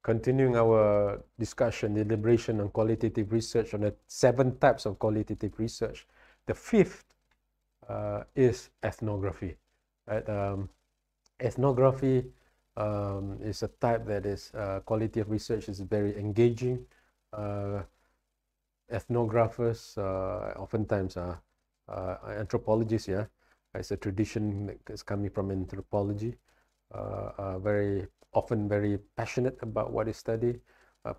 continuing our discussion, deliberation on qualitative research, on the 7 types of qualitative research. The 5th is ethnography. Right? Ethnography is a type that is qualitative research is very engaging. Ethnographers oftentimes are anthropologists. Yeah, it's a tradition that is coming from anthropology. Very often very passionate about what they study,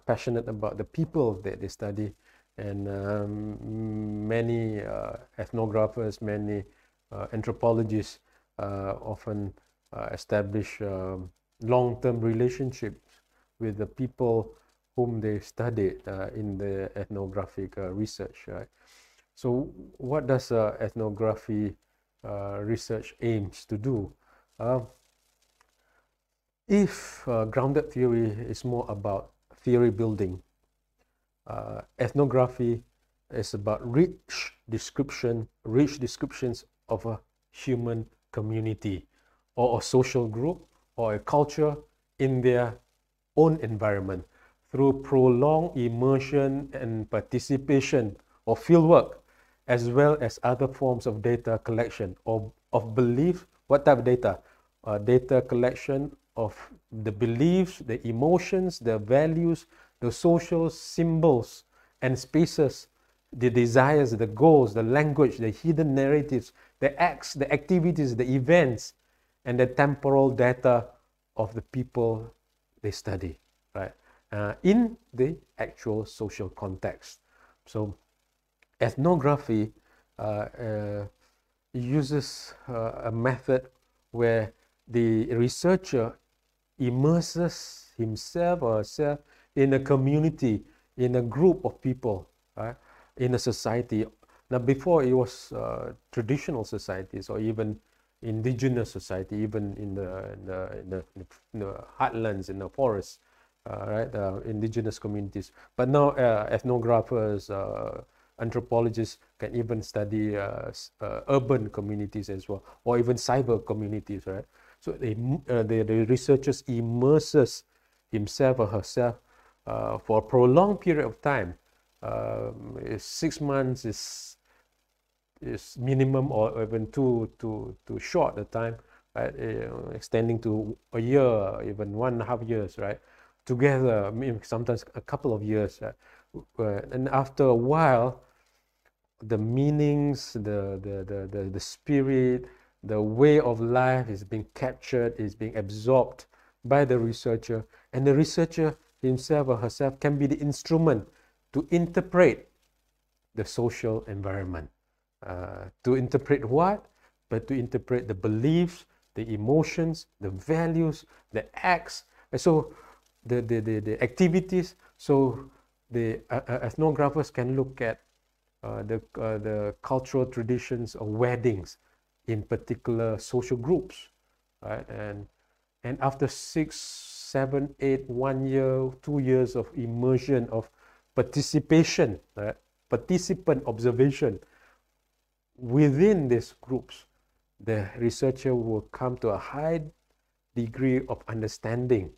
passionate about the people that they study, and many ethnographers, many anthropologists often establish long-term relationships with the people whom they studied in the ethnographic research. Right? So what does ethnography research aims to do? If grounded theory is more about theory building, ethnography is about rich descriptions of a human community or a social group or a culture in their own environment through prolonged immersion and participation or fieldwork, as well as other forms of data collection or of belief. What type of data? Data collection of the beliefs, the emotions, the values, the social symbols and spaces, the desires, the goals, the language, the hidden narratives, the acts, the activities, the events, and the temporal data of the people they study, right? In the actual social context. So ethnography uses a method where the researcher immerses himself or herself in a community, in a group of people, right? In a society. Now, before it was traditional societies or even indigenous society, even in the heartlands, in the forests, right? Indigenous communities. But now ethnographers, anthropologists can even study urban communities as well, or even cyber communities, right? So the researchers immerses himself or herself for a prolonged period of time. 6 months is minimum, or even too short a time, right? Extending to a year, even 1.5 years, right? Together, sometimes a couple of years, and after a while, the meanings, the spirit, the way of life is being captured, is being absorbed by the researcher, and the researcher himself or herself can be the instrument to interpret the social environment. To interpret what? But to interpret the beliefs, the emotions, the values, the acts, and so the activities. So the ethnographers can look at the cultural traditions of weddings in particular social groups, right? And after 6, 7, 8, 1 year, 2 years of immersion, of participation, right? Participant observation within these groups, the researcher will come to a high degree of understanding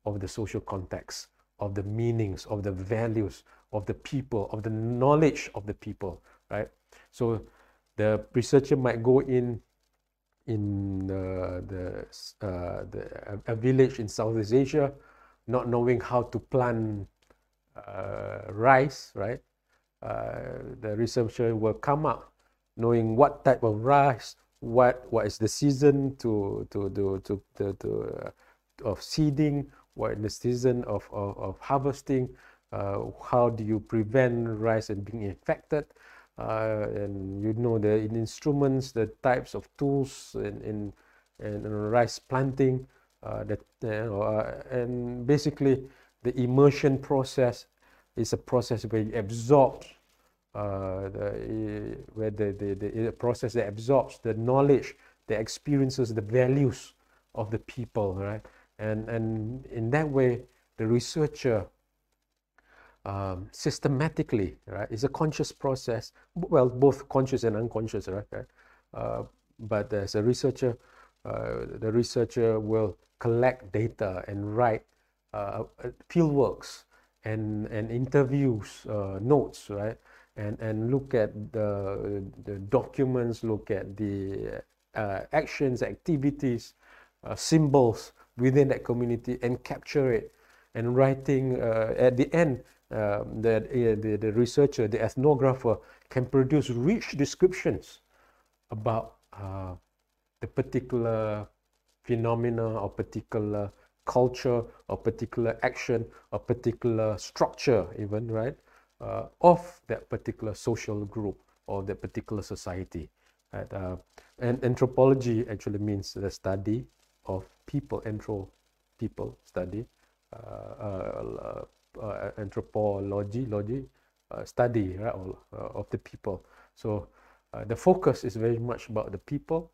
of the social context, of the meanings, of the values of the people, of the knowledge of the people, right? So the researcher might go in a village in Southeast Asia, not knowing how to plant rice, right? The researcher will come up knowing what type of rice, what is the season of seeding, what is the season of harvesting, how do you prevent rice and being infected, and you know the instruments, the types of tools in rice planting, and basically the immersion process is a process where you absorb the process that absorbs the knowledge, the experiences, the values of the people, right? And in that way, the researcher systematically, right? It's a conscious process, well, both conscious and unconscious, right? But as a researcher, the researcher will collect data and write field works and interviews, notes, right? And look at the documents, look at the actions, activities, symbols within that community and capture it. And writing at the end, the researcher, the ethnographer can produce rich descriptions about the particular phenomena or particular culture or particular action or particular structure even, right, of that particular social group or that particular society, right? And anthropology actually means the study of people, people study, anthropology, study, right, of the people. So the focus is very much about the people,